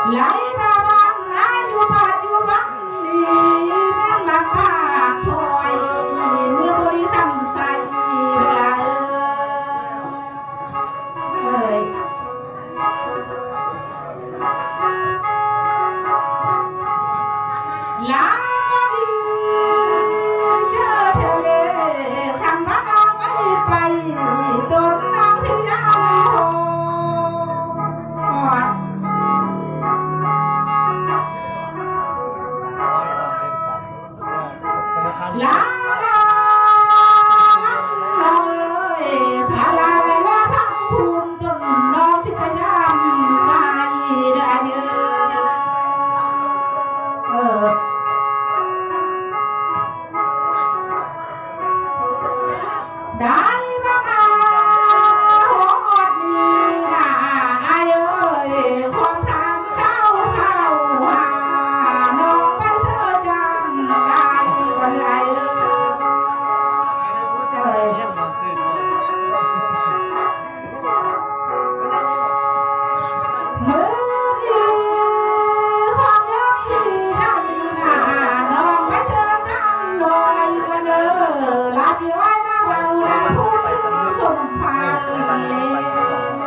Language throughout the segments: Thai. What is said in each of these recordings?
ไหลมาบางอายุปัจจุบันนี้แม่มาภาคคอยเมื่อบริคำใส่เวลาเอ้ยลาก็ดีเจอเธอเลยคำว่าน้องไม่ไปโดนน้องที่ยามลาน้องเอ้ยถ้าลาได้แล้วพังพูนจนน้องสิพยายามใส่ได้เนื้อได้มาหอดนี่นะไอ้เอ้ยคนทำเข้าหาน้องไปเสื้อจังได้คนไรเอ้ยมือดีความยากสีดันนะน้องไปเสื้อจังลอยกันเด้อลาที่อ้อยมาเบาแรงพูดถึงสมพันธ์เลย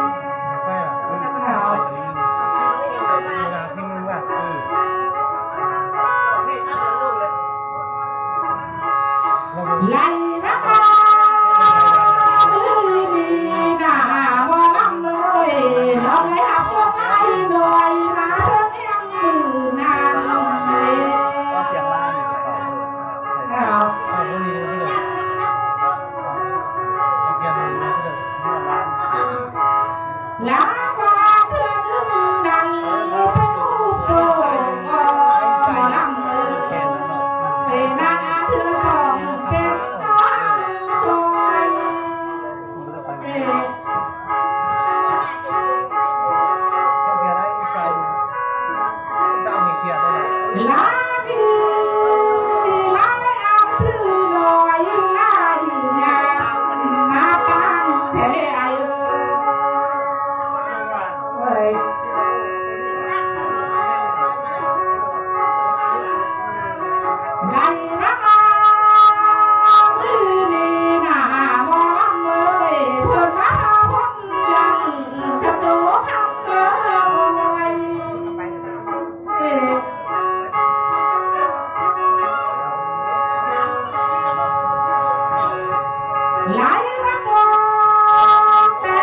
ไหลมานี่นะบ่ลำเลยน้องเลยหับตัวไปหน่อยมาเส้นเอียงมือนานเลยเสียงบ้านอยู่กระเป๋าลาก็เพื่อนลึงใดเป็นผู้โตก็บ่ลำเลยเป็นหน้าเธอสองเป็นต้นซอยลาดีลาไม่เอาซื้อหน่อยลาดีนะมาตั้งเทเลไอเอ้ยได้มานี่นะมองลำเลยเพิ่นมาหาพ้นยังสตูคำเอ้ยไหลมาโตแต่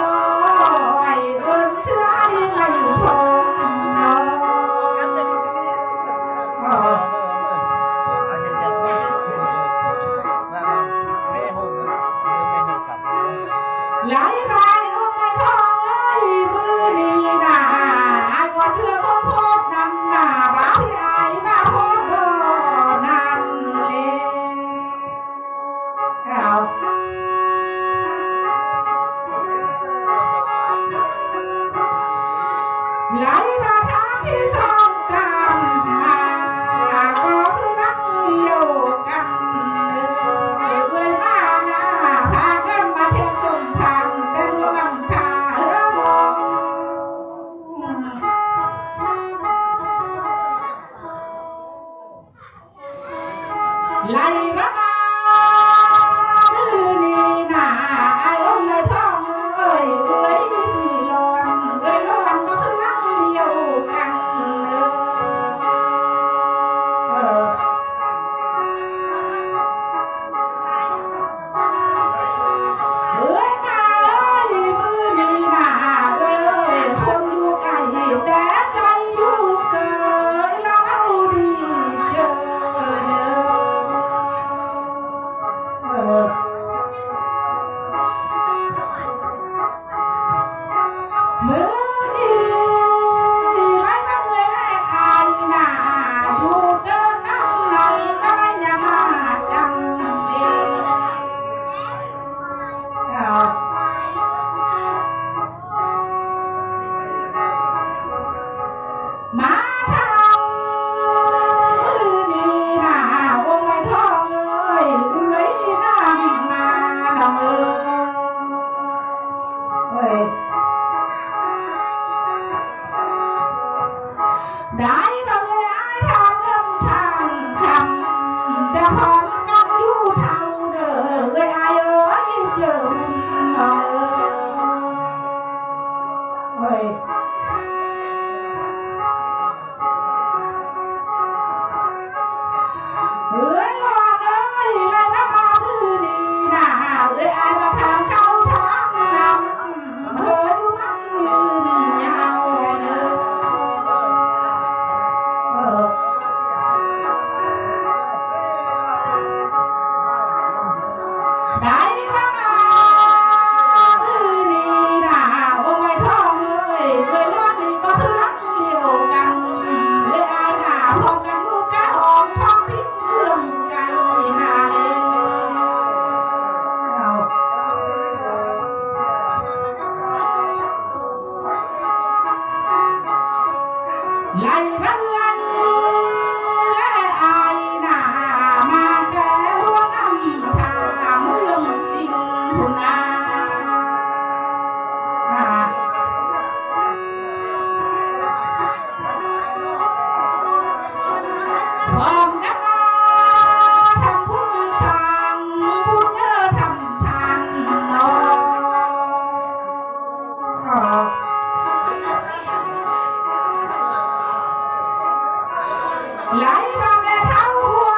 น้อยเอิ้นเสื้อยังไงชมน้องไหลมาอยู่ในท้องเอ้ยมือนี่นะไอ้ก็เสื้อคนโพดนั่นน่ะบ้าพี่ไอ้บ้าโพดโบนั่นเลยเอาไหลมาทางที่สองกันก็คือนักเดียวกันเอ้ยมาหน้าพาเดินมาเทียบสมพันธ์เป็นผู้นำพามองไหลมานี่นะไอ้องค์ในท้องเอ้ยสีร้อนก็คือนักเดียว ได้ก็เลยอายทางเงินทางคำจะพร้อมกันอยู่เท่าเด้อเลยอายเอ้ยเจอเฮ้ยเอ้ยว่าเอ้ยเลยมาคือดีนะเอ้ยอายมาทางเข้าทางนำเฮ้ยมันยืนยาวเด้อได้มาคือดีนะโอ้ไม่ท้องเลยเคยนอนนี่ก็คือรักเดียวกันเลยอายหน้าพร้อมกันลูกแก้วท้องทิ้งเรื่องไกลนาเลยไล่มาเอื้อนและอายหน้ามาแก้หัวน้ำทางเรื่องสิ่งผู้นาพร้อมกันมาทำผู้สร้างผู้เยอะทำทานเนาะไหลมาแม่เท้าหัว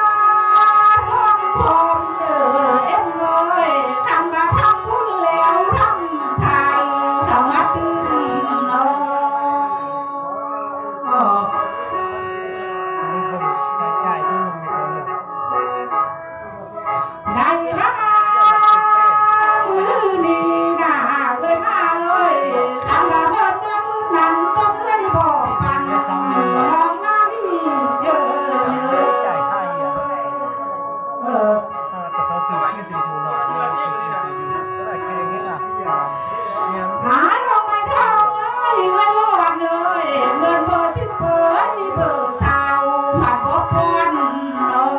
ส่งผมเด้อเอ็มเลยทำมาทำบุญแล้วทำทานเข้ามาตื่นเนาะได้มามือนี้นะเลยมาเลยคำว่าเบิดเมื่อมือนั้นต้องเอ้ยบอกฟังลองหน้านี่เจอเลย จ่ายค่าเฮีย แต่เขาซื้อที่ซื้อถูหน่อยเนี่ยซื้อที่ซื้ออยู่ ก็ได้แค่นี้อ่ะ เนี่ย หายออกไปทองเอ้ยไม่รอดเลยเงินเบอร์สิบเบอร์เบอร์สาวผัดบดพวนเนาะ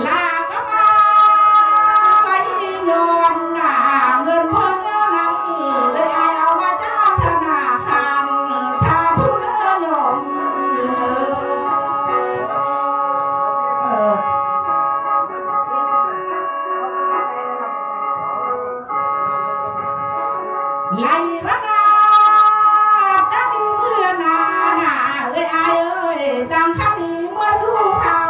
ลาก็มาไว้ย้อนหน้าเงินเพิ่นเงินนั้นเลยอายเอามาจากธนาคารชาผู้เลื่อนยอมไล่บ้าจะมีเมื่อนาหนาเอ้ยอายเอ้ยจังคดีเมื่อสู้เขา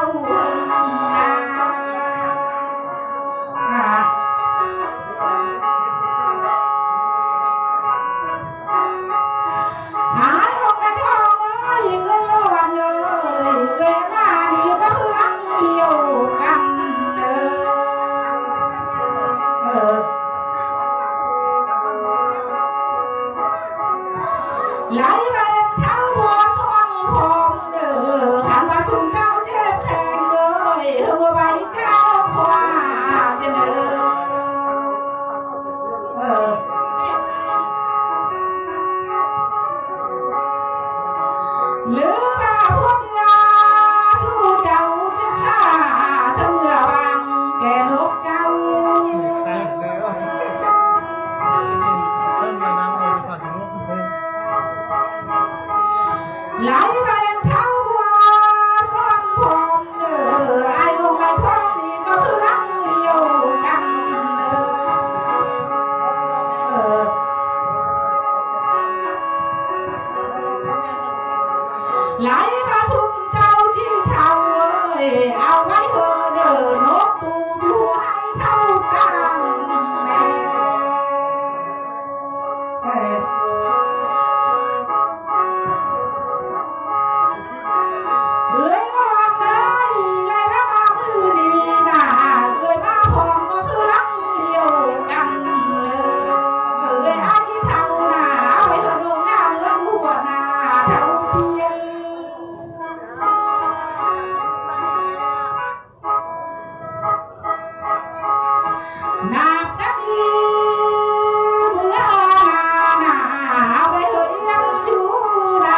หายออกไปทองเอ้ยเอ้ยวันเลยเกิดมาดีก็คือรักเดียวกันไหลไปเท้าหัวส่วนผมเด้อขันว่าสุ่มเจ้าเจ็บแทงเอ้ยหัวใบก้าวขวาเสนอหรือว่าพวกยาสู้เจ้าจะฆ่าเสมื่อวางแก่นกเจ้า ใช่เลยว่าเพิ่มเงินน้ำเอาไปผ่านถึงลูกคุณ ไหลไปเท้าหัวซ่อนผมเด้ออายุไม่พอนี่ก็คือรักเดียวกันไหลมาสุ่มเจ้าที่เขาเอ้ยเอาไว้เถอะเด้อนกตูอยู่ให้เท่ากันแม่เอ้ยว่าเลยไล่มามือดีนะเอ้ยมาพร้อมก็คือรักเดียวกันเอ้ยอาที่เท่าหน้าเอาไว้เถอะลงหน้าเรื่องหัวหน้าเท่าเพียง นาบตะดีเมื่อหน้าเอาไว้เถอะยังอยู่ด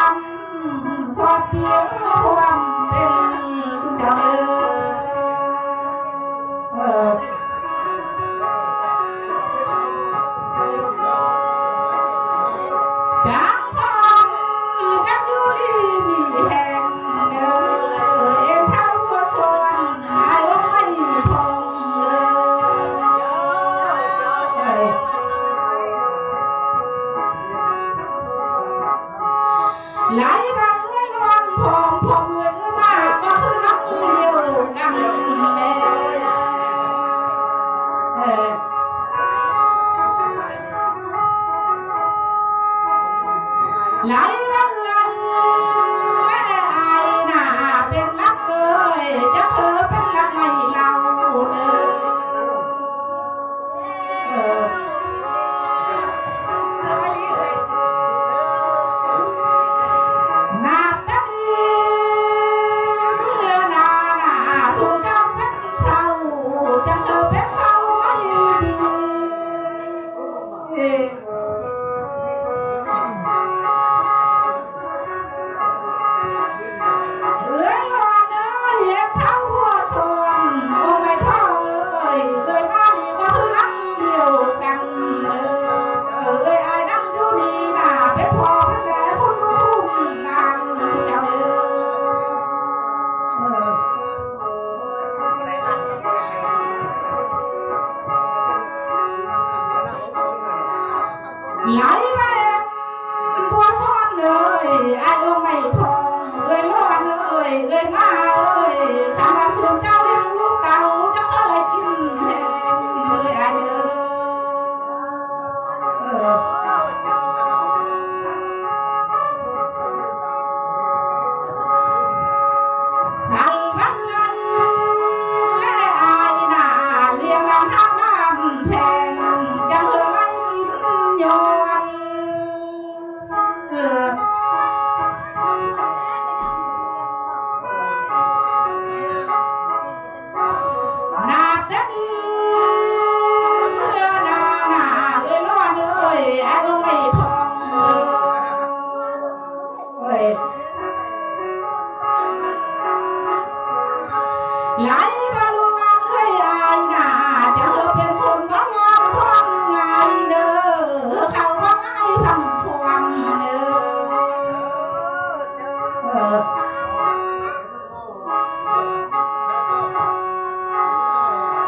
ำสอดเพียงความเป็นคือเจ้าเด้อ เธอเป็นสาวไม่ดีเอ้ยหลอนเอ้ยเท้าหัวส่วนโอ้ไม่ท้องเอ้ยมาดีก็คือรักเดียวกันเอ้ยไอ้นั่งอยู่นี่น่ะเป็นพ่อเป็นแม่คุณลูกนางเจ้าไหลไปบัวซ้อนเลยไอ้องไม่ทองร้อนเลยมาข้ามาสูงเจ้าเลี้ยงลูกเต่าจะเคยกินแห้งไอ้ใครบ้างไงแม่ไอ้น่าเลี้ยงน้ำน้ำแพงจะเคยไม่กินยอนนาจะดีเมื่อนาร้อนไอ้ก็ไม่ทองไหลมาลงไอ้น่าจะเป็นคนว่างอนซ่อนไงเขาว่าไงพังความ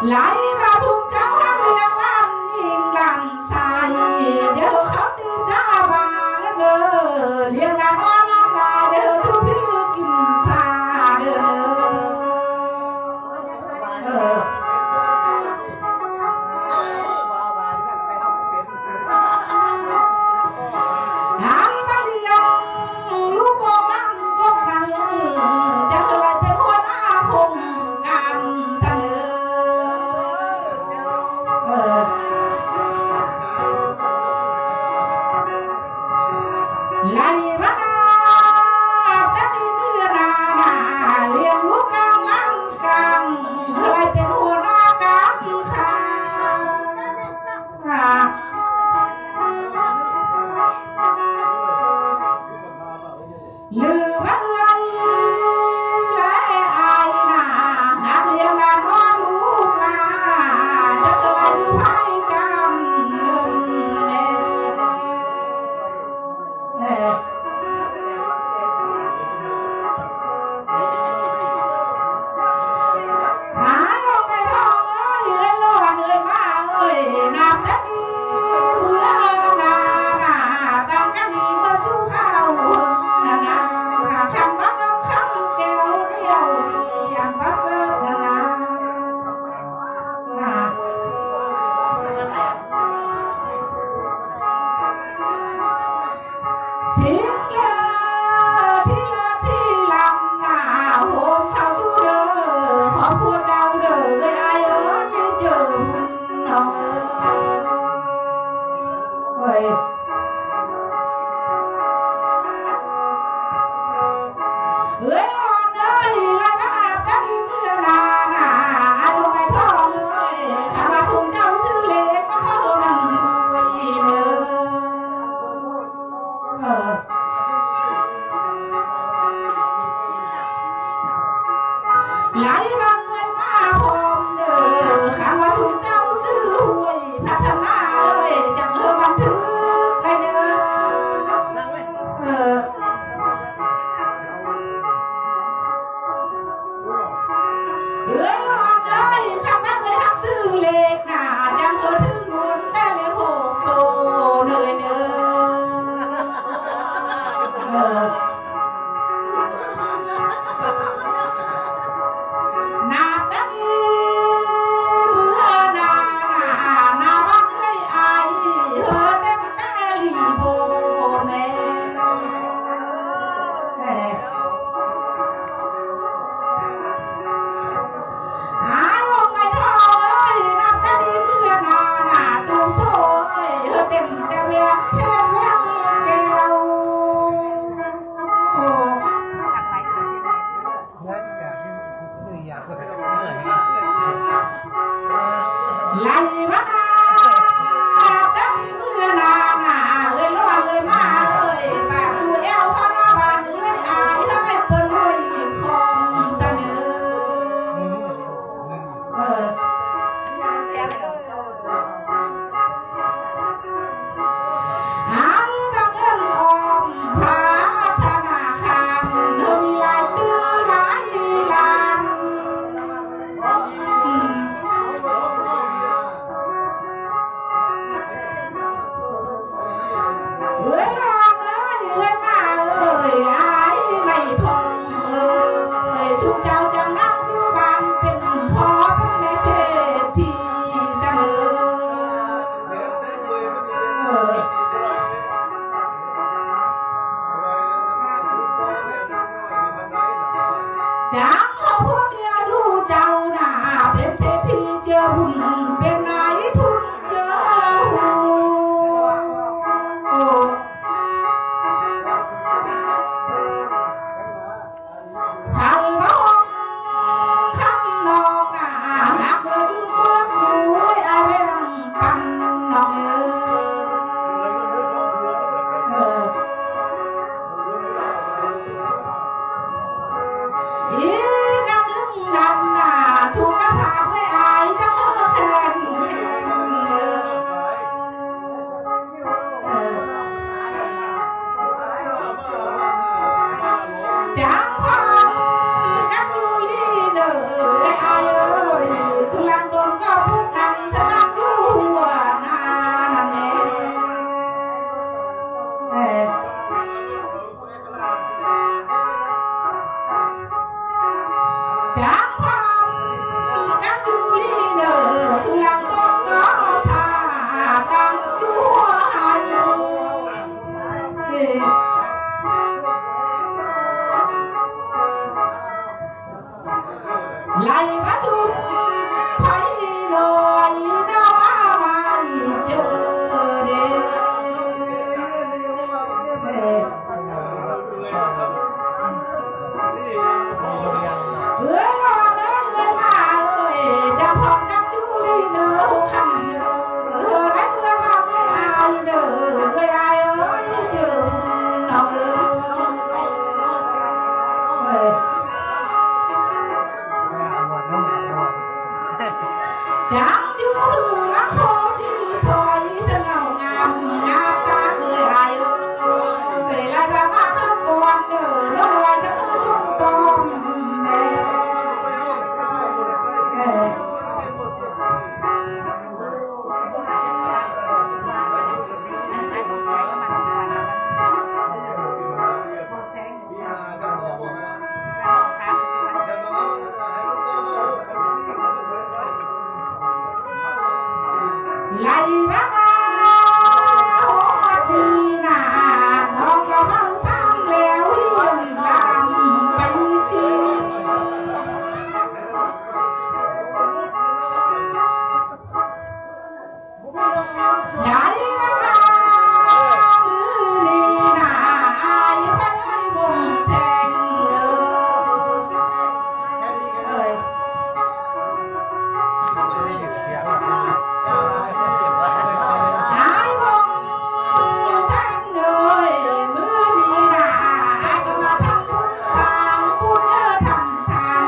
ไหลมาทุกเจ้าเรียงล้านยิงดังใส่เดี๋ยวเขาตีจ้าบาแล้วเรียงล้านอ้อนล้านลาเดี๋ยวซื้อพิ้งกินซาหันมาเลี้ยงลูกโป่งนั่งก็ใครจะเคยเป็นหัวหน้าคงการเสนอไห ไล่มาตั้งมือนานเลยล้อเลยมาเลยปากตัวเอวพนาบานเลยอายให้เปิ้นรวยของเสนอเสียเลยหางบังเอิญออมพาธนาคารเธอมีลายตื้อหลายล้านเอ้ยน้องเอ้ยเอ้ยมาเอ้ยอายไม่ทองเอ้ยสุขเจ้าจะนั่งอยู่บ้านเป็นพ่อเป็นแม่เศรษฐีเสมอเอ้ยจังเอาพวกเมียสู้เจ้าหน้าเป็นเศรษฐีเจอหุ่นเป็นนายทุนเจอหัวโอ้ทางบ้องคำนองหน้าหักเลยยืมเบื้องหูอาเรื่องปันน้องอีกำลึงดำหน้าสุขภาพเลยอายจังเมื่อแข็งจังพองกันอยู่ลีเด้อเลยอายเอ้ยคือลังตนก็พูดนั่งสนั่งอยู่หัวหน้านั่นแหละจังพองกันอยู่ลีเด้อคือลังตนก็สาตั้งอยู่หัวหน้าไล่มาสุดไผ่ลอยน้ามาเจอเด้เอ้ยนอนเอ้ยมาเอ้ยจะพองกันอยู่ลีเด้อคำเด้อได้เมื่อทำเลยอายเด้อเลยอายเอ้ยเจอน้องเอ้ยจังอยู่รักพอสิสวยสง่างามหน้าตาเคยอายเอ้ยลายแบบมาเท่าก่อนเด้อแล้วรอยจะคือสมปองแม่ไล่มาโอ้ดีนาน้องก็มาสร้างแล้วยิ่งลำไปสิได้มามือนี่นาอายใครบ่งแสงเอ้ยอายบ่งแสงเลยมือนี่นาอายก็มาทำบุญสร้างบุญทำทาน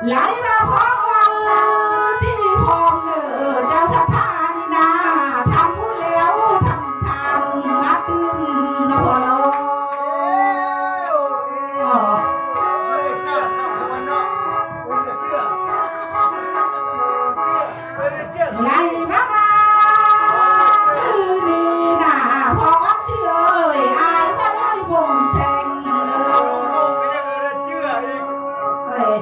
ไหลมาพอวันสิริพงษ์เจ้าสถานีนาทำบุญแล้วทำทานมาตื่นนะพ่อเนาะไหลมาคือนี่นาพอวันสิเอ้ยอายค่อยๆวงแสงเอ้ย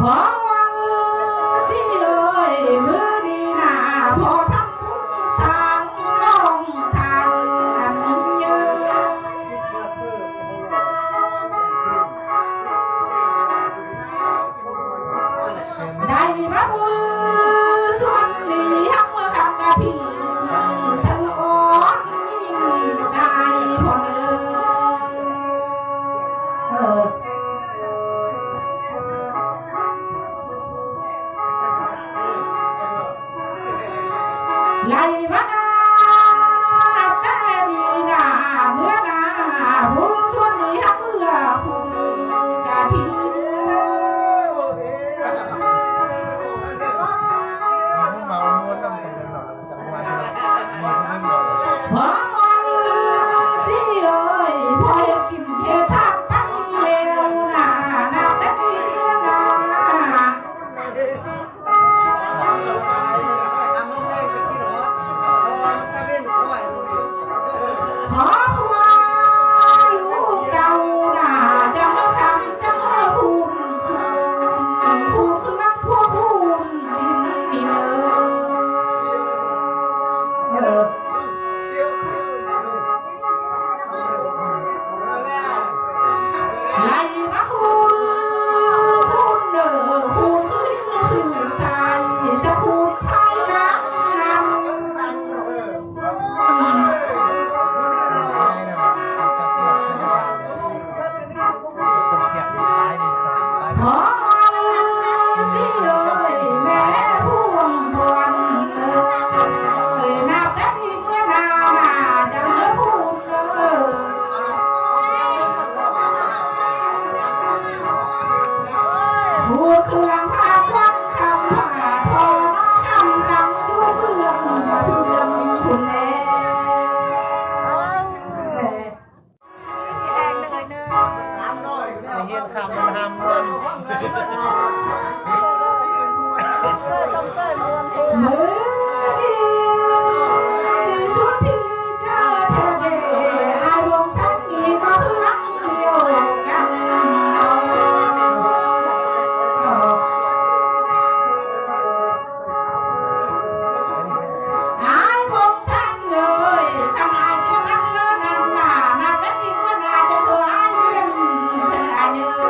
พอวันสิเอ้ยมือดีหน้าพอทำบุญสร้างลงทางอันเยอะได้มาบุญส่วนนี้ฮักเมื่อคำกะทิฉันอ่อนยิ่งสายพอเนื้อไล่มานาแต่ดีนาเมื่อนาบุญส่วนนี้ฮักเมื่อคุณกะทิ เมาม้วนน้ำกันหน่อยจังหวะมีทั้งหมด พอสิเอ้ยพอให้กินเททักไปเลวนานาแต่ดีนา ขอว่าลูกเจ้าน่าจะมาคำจะมาคุณคือนักพวกคุณนี่เนอะไล่มาคุณเด้อคุณคือสื่อสารจะคุณภายหลังนำ พอสิเอ้ยแม่พวงบวนเอ้ยนับแต่ดีเมื่อนาจะเมื่อพูดพูดคือลังพาควักคำผ่าทอคำตั้งอยู่เพื่อนคุณแม่ เฮียนคำมันทำมัน มือดีสุดที่เจอเธอเดอายงสังกีก็คือรักเดียวกันอายงสังเลยทำไมจะรักเลินนานนาแต่ที่เมื่อนาจะเกิดอายเย็นฉันอายเนื้อ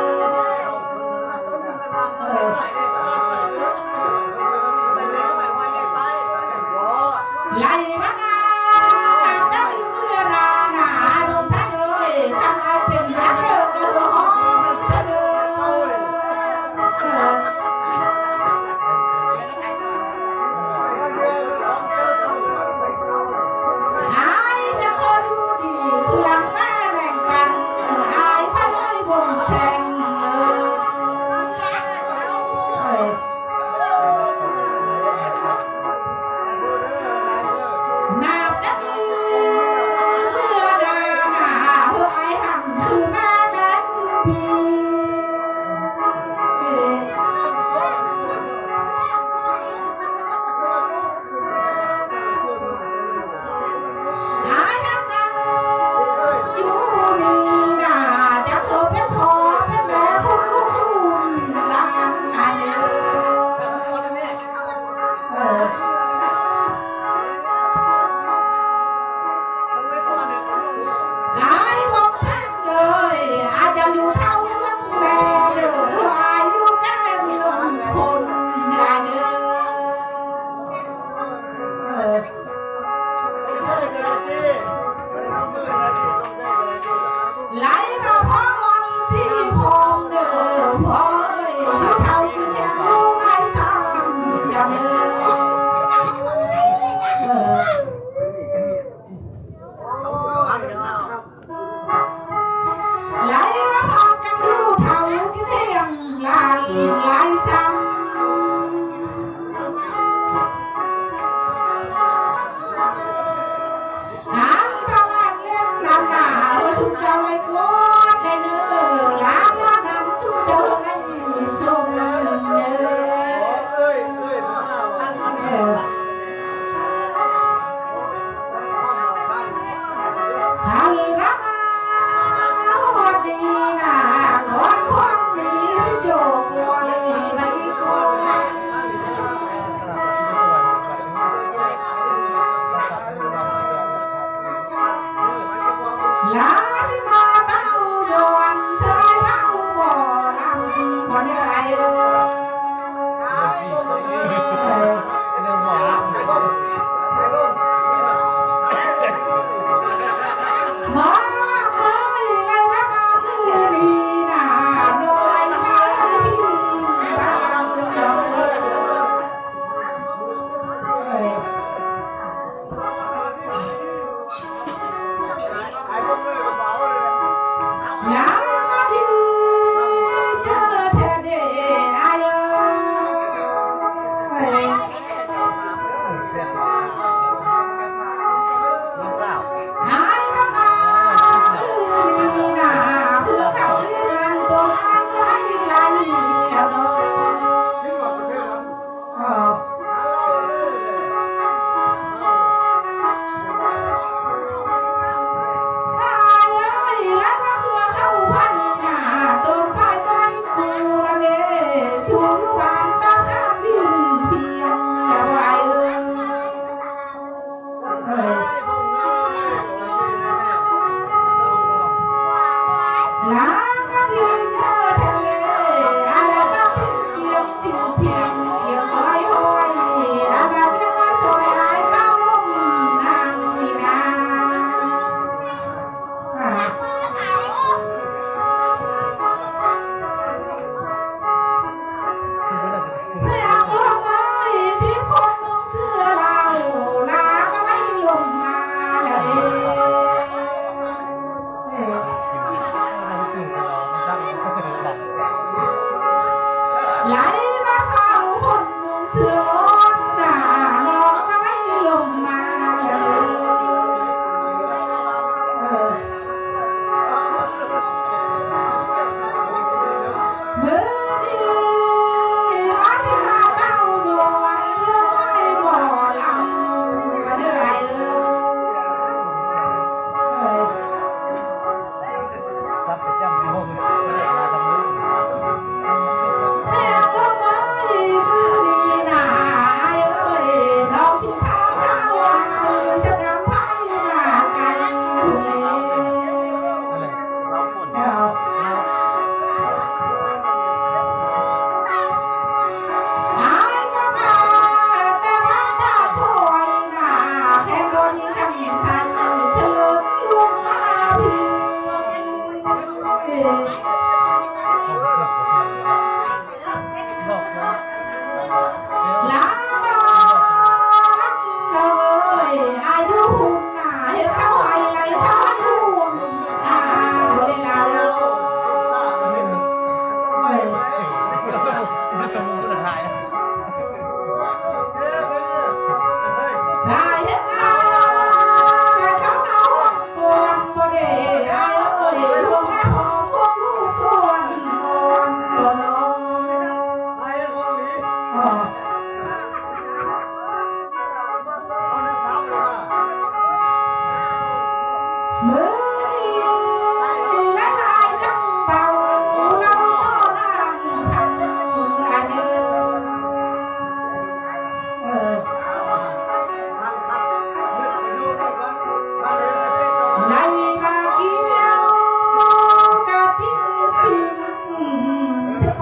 เด็กมาทำลูก แม่ก็มาดีคือดีนะเอ้ยน้องที่ข้าวข้าวสกำไพ่หน้าไก่เลย เราฝุ่น อายก็มาแต่ว่าตาถอยหน้าแค่คนกำสันเฉลิมลูกมาพี่ ลาบเราเอ้ยอายุหุ่นหนาเห็นเขาไอ้ไรเขาอายุหุ่นหนาบ่ได้ลาเอ้ย ไม่ต้องพูดอะไร ลาเห็นหน้าแต่เขาเอากวนบ่ได้ไอ้เอ้ยพวกแม่ของพวกลูกส่วนนอนบ่นอนเออ มือนี้และนายจังเบาเราต้อนนั่งทำอันเดิมในบาเกียวกะทิ้งสิ่งสป